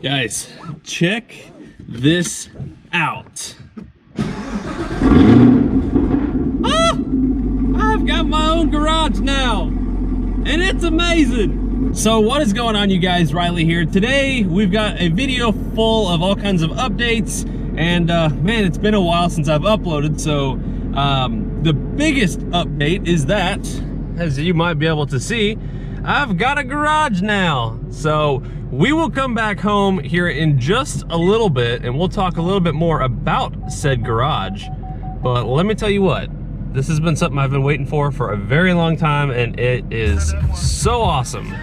Guys, check this out. Ah! I've got my own garage now, and it's amazing. So what is going on, you guys? Riley here. Today we've got a video full of all kinds of updates, and man, it's been a while since I've uploaded. So the biggest update is that, as you might be able to see, I've got a garage now. So we will come back home here in just a little bit and we'll talk a little bit more about said garage. But let me tell you what, this has been something I've been waiting for a very long time, and it is so awesome.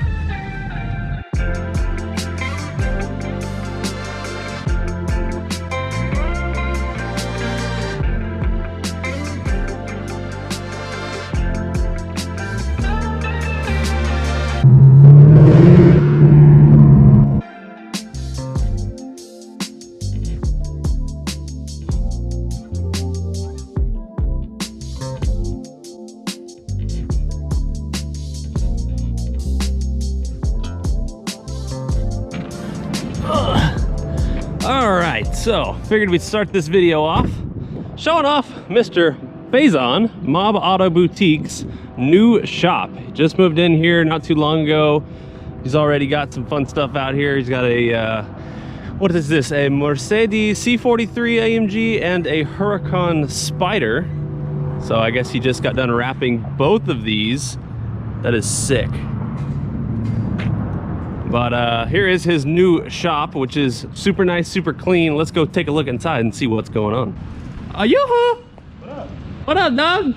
So, figured we'd start this video off showing off Mr. Faison, Mob Auto Boutique's new shop. He just moved in here not too long ago. He's already got some fun stuff out here. He's got a, what is this? A Mercedes C43 AMG and a Huracan Spider. So I guess he just got done wrapping both of these. That is sick. But here is his new shop, which is super nice, super clean. Let's go take a look inside and see what's going on. Yoo-hoo! What up? What up, dog?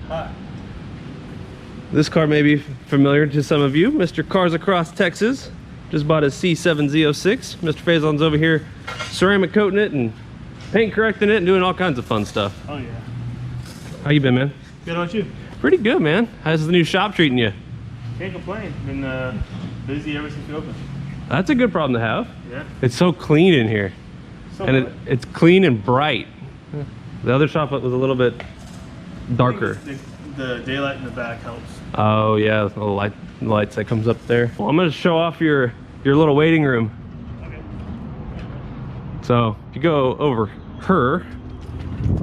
Hi. This car may be familiar to some of you. Mr. Cars Across Texas just bought his C7Z06. Mr. Faison's over here ceramic coating it and paint correcting it and doing all kinds of fun stuff. Oh yeah. How you been, man? Good, how about you? Pretty good, man. How's the new shop treating you? Can't complain. Been busy ever since we opened. That's a good problem to have. Yeah. It's so clean in here. So and it's clean and bright. The other shop was a little bit darker. The daylight in the back helps. Oh yeah, the lights that comes up there. Well, I'm gonna show off your little waiting room. Okay. So if you go over her,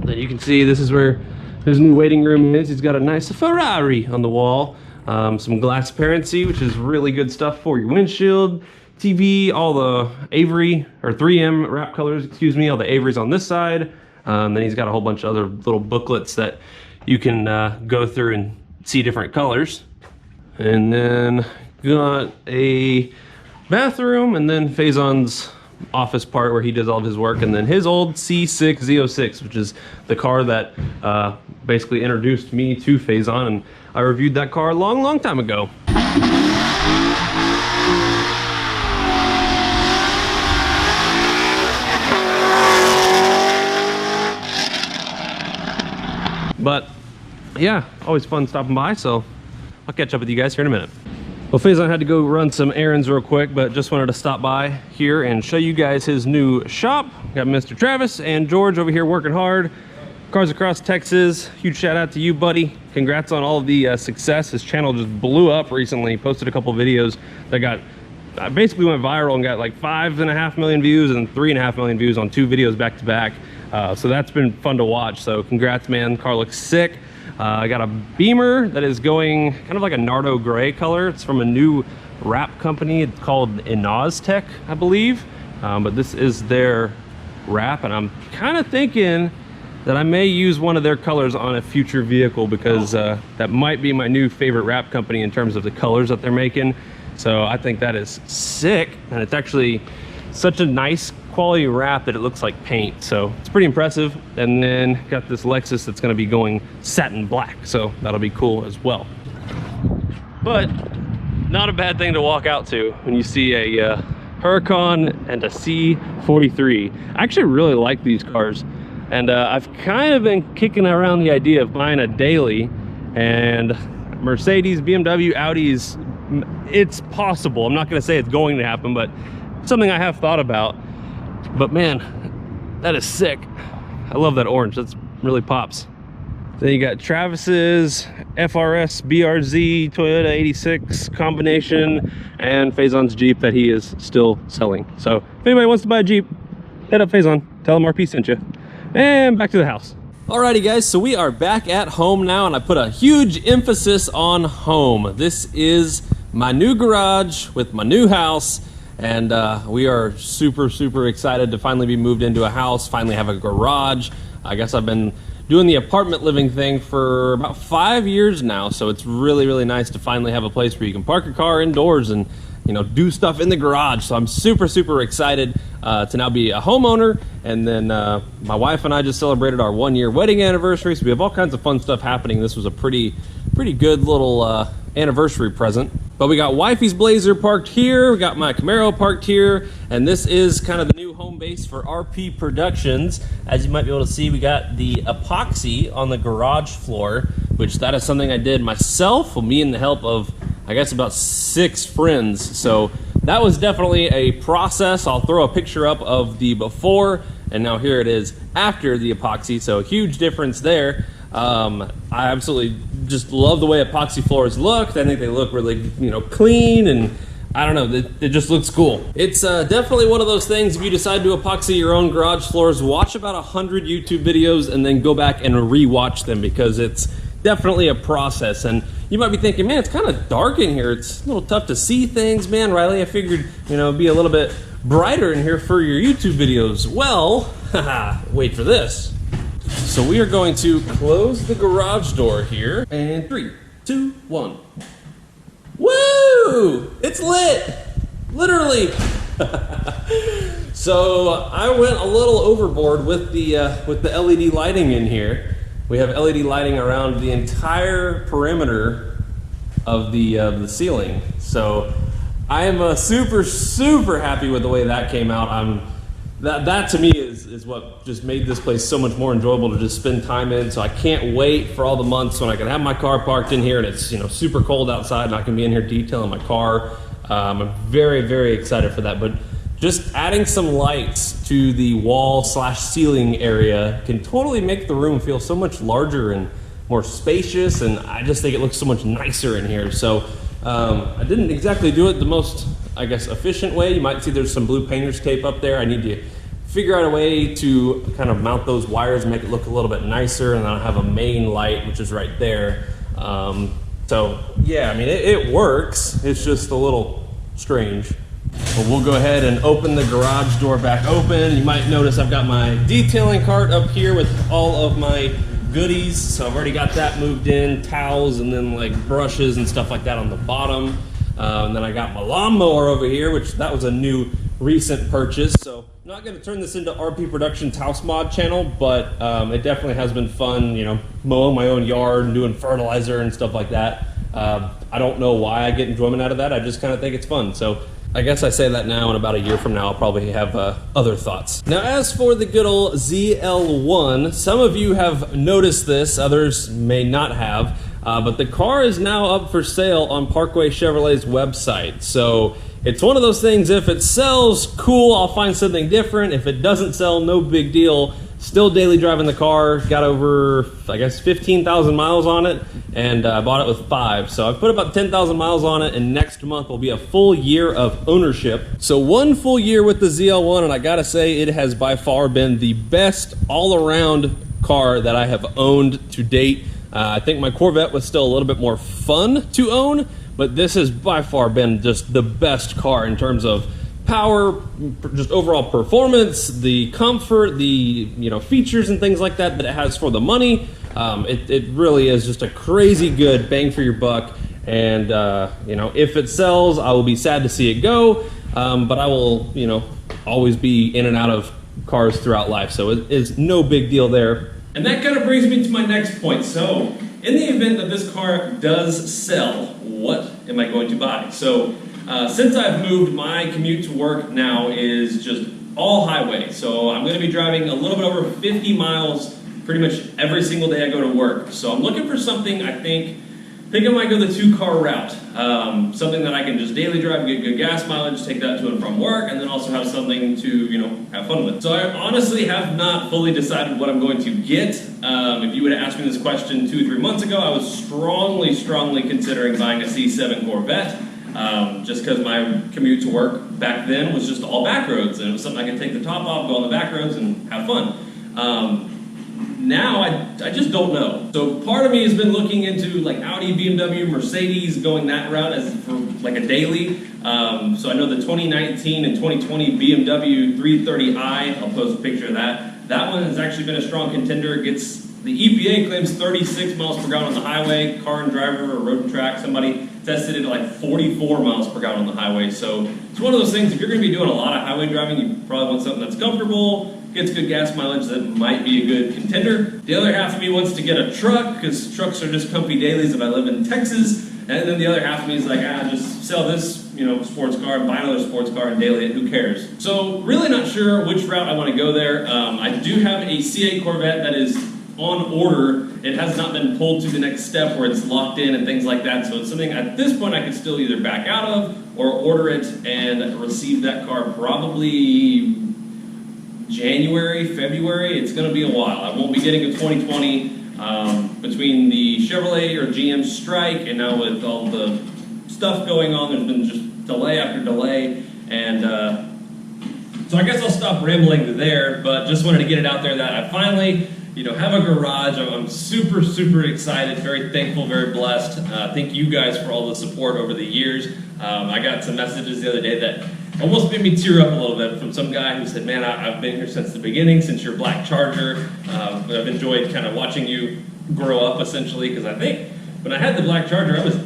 then you can see this is where his new waiting room is. He's got a nice Ferrari on the wall. Some glassparency, which is really good stuff for your windshield, TV, all the Avery, or 3M wrap colors, excuse me, all the Avery's on this side. Then he's got a whole bunch of other little booklets that you can go through and see different colors. And then got a bathroom, and then Faison's office part where he does all of his work, and then his old C6Z06, which is the car that basically introduced me to Faison, and I reviewed that car a long time ago. But yeah, always fun stopping by, so I'll catch up with you guys here in a minute. Well, Faison had to go run some errands real quick, but just wanted to stop by here and show you guys his new shop. Got Mr. Travis and George over here working hard. Cars Across Texas, huge shout out to you, buddy. Congrats on all of the success. His channel just blew up recently. He posted a couple videos that got, basically went viral and got like 5.5 million views and 3.5 million views on 2 videos back to back. So that's been fun to watch. So congrats, man. Car looks sick. I got a Beamer that is going kind of like a Nardo gray color. It's from a new wrap company. It's called Inoztech, I believe. But this is their wrap, and I'm kind of thinking that I may use one of their colors on a future vehicle, because that might be my new favorite wrap company in terms of the colors that they're making. So I think that is sick, and it's actually such a nice quality wrap that it looks like paint, so it's pretty impressive. And then got this Lexus that's going to be going satin black, so that'll be cool as well. But not a bad thing to walk out to when you see a Huracan and a C43. I actually really like these cars, and I've kind of been kicking around the idea of buying a daily, and Mercedes, BMW, Audis, it's possible. I'm not going to say it's going to happen, but something I have thought about. But man, that is sick. I love that orange. That's really pops. Then you got Travis's FRS BRZ Toyota 86 combination and Faison's Jeep that he is still selling. So if anybody wants to buy a Jeep, hit up Faison, tell him RP sent you. And back to the house. Alrighty guys, so we are back at home now, and I put a huge emphasis on home. This is my new garage with my new house, and we are super excited to finally be moved into a house, finally have a garage. I guess I've been doing the apartment living thing for about 5 years now, so it's really nice to finally have a place where you can park your car indoors and, you know, do stuff in the garage. So I'm super excited to now be a homeowner. And then my wife and I just celebrated our 1-year wedding anniversary, so we have all kinds of fun stuff happening. This was a pretty good little anniversary present. But we got wifey's Blazer parked here, we got my Camaro parked here, and this is kind of the new home base for RP Productions. As you might be able to see, we got the epoxy on the garage floor, which that is something I did myself, with me and the help of, I guess, about 6 friends. So that was definitely a process. I'll throw a picture up of the before, and now here it is after the epoxy, so a huge difference there. I absolutely just love the way epoxy floors look. I think they look really, you know, clean, and I don't know, it just looks cool. It's definitely one of those things, if you decide to epoxy your own garage floors, watch about 100 YouTube videos and then go back and re-watch them, because it's definitely a process. And you might be thinking, man, it's kind of dark in here. It's a little tough to see things. Man, Riley, I figured, you know, it'd be a little bit brighter in here for your YouTube videos. Well, wait for this. So we are going to close the garage door here, and 3, 2, 1. Woo! It's lit! Literally! So I went a little overboard with the LED lighting in here. We have LED lighting around the entire perimeter of the ceiling. So I am super happy with the way that came out. That to me is what just made this place so much more enjoyable to just spend time in. So I can't wait for all the months when I can have my car parked in here and it's, you know, super cold outside and I can be in here detailing my car. I'm very excited for that. But just adding some lights to the wall / ceiling area can totally make the room feel so much larger and more spacious, and I just think it looks so much nicer in here. So I didn't exactly do it the most, I guess, efficient way. You might see there's some blue painter's tape up there. I need to figure out a way to kind of mount those wires and make it look a little bit nicer, and then I'll have a main light, which is right there. So yeah, I mean, it works. It's just a little strange. But we'll go ahead and open the garage door back open. You might notice I've got my detailing cart up here with all of my goodies. So I've already got that moved in, towels and then like brushes and stuff like that on the bottom. And then I got my lawnmower over here, which that was a new recent purchase. So I'm not gonna turn this into RP Productions House Mod channel, but it definitely has been fun, you know, mowing my own yard and doing fertilizer and stuff like that. I don't know why I get enjoyment out of that. I just kind of think it's fun. So I guess I say that now, and about a year from now, I'll probably have other thoughts. Now, as for the good old ZL1, some of you have noticed this, others may not have, but the car is now up for sale on Parkway Chevrolet's website. So it's one of those things, if it sells, cool, I'll find something different. If it doesn't sell, no big deal. Still daily driving the car, got over, I guess, 15,000 miles on it, and I bought it with 5. So I've put about 10,000 miles on it, and next month will be a full year of ownership. So 1 full year with the ZL1, and I gotta say, it has by far been the best all-around car that I have owned to date. I think my Corvette was still a little bit more fun to own, but this has by far been just the best car in terms of power, just overall performance, the comfort, the, you know, features and things like that it has for the money. It really is just a crazy good bang for your buck. And you know, if it sells, I will be sad to see it go, but I will, you know, always be in and out of cars throughout life, so it is no big deal there. And that kind of brings me to my next point. So in the event that this car does sell, what am I going to buy? So since I've moved, my commute to work now is just all highway. So I'm going to be driving a little bit over 50 miles pretty much every single day I go to work. So I'm looking for something, I think, think I might go the 2-car route. Something that I can just daily drive, get good gas mileage, take that to and from work, and then also have something to, you know, have fun with. So I honestly have not fully decided what I'm going to get. If you would have asked me this question 2 or 3 months ago, I was strongly considering buying a C7 Corvette. Just because my commute to work back then was just all back roads, and it was something I could take the top off, go on the back roads, and have fun. Now I just don't know. So part of me has been looking into like Audi, BMW, Mercedes, going that route as for like a daily. So I know the 2019 and 2020 BMW 330i, I'll post a picture of that. That one has actually been a strong contender. It gets, the EPA claims 36 miles per gallon on the highway. Car and Driver or Road and Track, somebody tested it at like 44 miles per gallon on the highway. So it's one of those things, if you're going to be doing a lot of highway driving, you probably want something that's comfortable, gets good gas mileage, that might be a good contender. The other half of me wants to get a truck, because trucks are just comfy dailies if I live in Texas. And then the other half of me is like, just sell this, you know, sports car, buy another sports car and daily it, who cares? So really not sure which route I want to go there. I do have a C8 Corvette that is on order. It has not been pulled to the next step where it's locked in and things like that. So it's something at this point I could still either back out of or order it and receive that car probably January, February. It's going to be a while. I won't be getting a 2020 between the Chevrolet or GM strike, and now with all the stuff going on, there's been just delay after delay. And so I guess I'll stop rambling there, but just wanted to get it out there that I finally, you know, have a garage. I'm super excited, very thankful, very blessed. Thank you guys for all the support over the years. I got some messages the other day that almost made me tear up a little bit from some guy who said, man, I've been here since the beginning, since your black Charger. I've enjoyed kind of watching you grow up, essentially, because I think when I had the black Charger, I was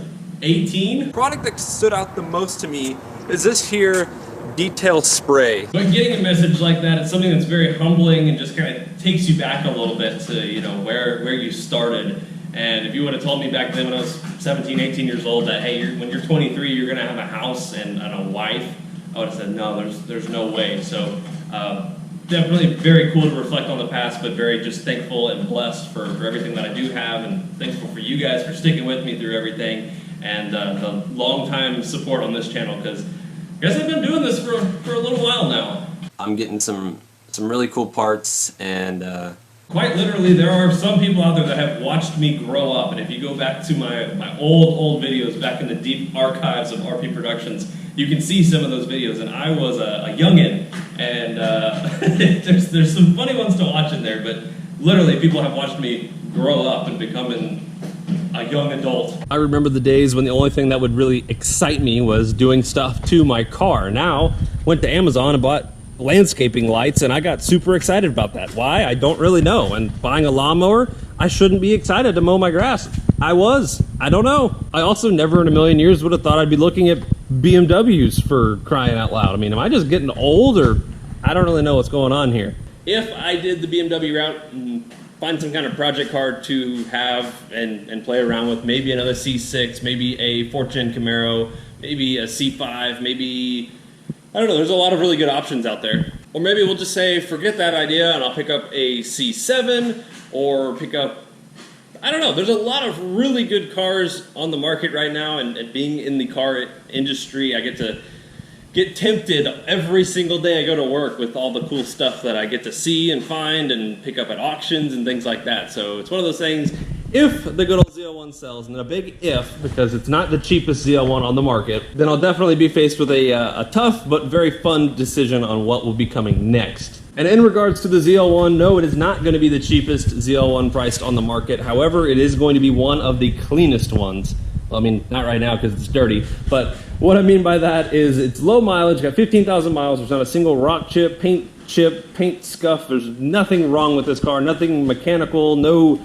18. The product that stood out the most to me is this here detail spray. But getting a message like that, it's something that's very humbling and just kind of takes you back a little bit to, you know, where you started. And if you would have told me back then when I was 17, 18 years old that, hey, when you're 23, you're going to have a house and a wife, I would have said, no, there's no way. So definitely very cool to reflect on the past, but very just thankful and blessed for everything that I do have, and thankful for you guys for sticking with me through everything, and the long time support on this channel, because I guess I've been doing this for a little while now. I'm getting some really cool parts, and quite literally, there are some people out there that have watched me grow up, and if you go back to my old videos back in the deep archives of RP Productions, you can see some of those videos, and I was a youngin', and there's some funny ones to watch in there, but literally people have watched me grow up and becoming a young adult. I remember the days when the only thing that would really excite me was doing stuff to my car. Now, went to Amazon and bought landscaping lights, and I got super excited about that. Why? I don't really know. And buying a lawnmower, I shouldn't be excited to mow my grass. I was. I don't know. I also never in a million years would have thought I'd be looking at BMWs, for crying out loud. I mean, am I just getting old, or I don't really know what's going on here. If I did the BMW route and find some kind of project car to have and play around with, maybe another C6, maybe a 4th-gen Camaro, maybe a C5, maybe, I don't know, there's a lot of really good options out there. Or maybe we'll just say, forget that idea, and I'll pick up a C7, or pick up, I don't know, there's a lot of really good cars on the market right now, and being in the car industry, I get tempted every single day I go to work with all the cool stuff that I get to see and find and pick up at auctions and things like that. So it's one of those things, if the good old Z01 sells, and a big if, because it's not the cheapest Z01 on the market, then I'll definitely be faced with a tough but very fun decision on what will be coming next. And in regards to the ZL1, no, it is not going to be the cheapest ZL1 priced on the market. However, it is going to be one of the cleanest ones. Well, I mean, not right now because it's dirty, but what I mean by that is it's low mileage, got 15,000 miles, there's not a single rock chip, paint scuff, there's nothing wrong with this car, nothing mechanical, no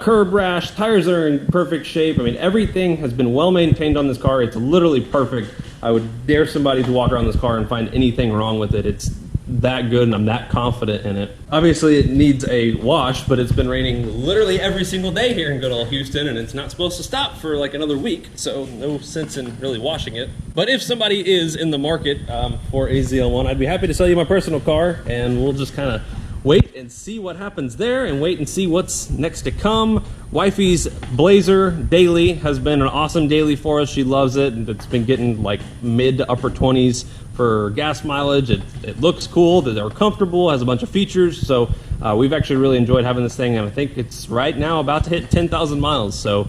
curb rash, tires are in perfect shape. I mean, everything has been well maintained on this car. It's literally perfect. I would dare somebody to walk around this car and find anything wrong with it. It's that good, and I'm that confident in it. Obviously it needs a wash, but it's been raining literally every single day here in good old Houston, and it's not supposed to stop for like another week, so no sense in really washing it. But if somebody is in the market for a ZL1, I'd be happy to sell you my personal car, and we'll just kind of wait and see what happens there and wait and see what's next to come. Wifey's Blazer daily has been an awesome daily for us. She loves it, and it's been getting like mid to upper 20s for gas mileage. It looks cool, that they're comfortable, has a bunch of features, so we've actually really enjoyed having this thing, and I think it's right now about to hit 10,000 miles, so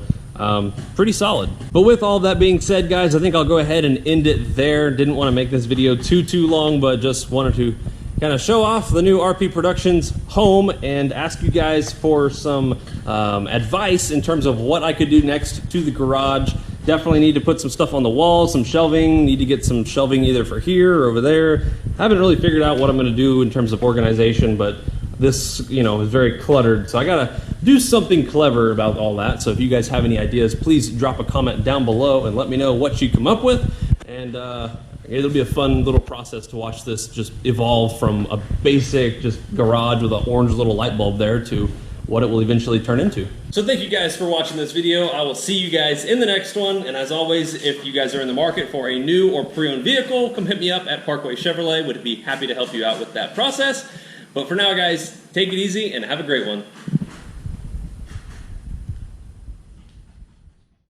pretty solid. But with all that being said, guys, I think I'll go ahead and end it there. Didn't want to make this video too long, but just wanted to kind of show off the new RP Productions home and ask you guys for some advice in terms of what I could do next to the garage. Definitely need to put some stuff on the wall, some shelving, need to get some shelving either for here or over there. Haven't really figured out what I'm gonna do in terms of organization, but this, you know, is very cluttered, so I gotta do something clever about all that. So if you guys have any ideas, please drop a comment down below and let me know what you come up with. And it'll be a fun little process to watch this just evolve from a basic just garage with an orange little light bulb there to what it will eventually turn into. So thank you guys for watching this video. I will see you guys in the next one. And as always, if you guys are in the market for a new or pre-owned vehicle, come hit me up at Parkway Chevrolet. Would be happy to help you out with that process. But for now, guys, take it easy and have a great one.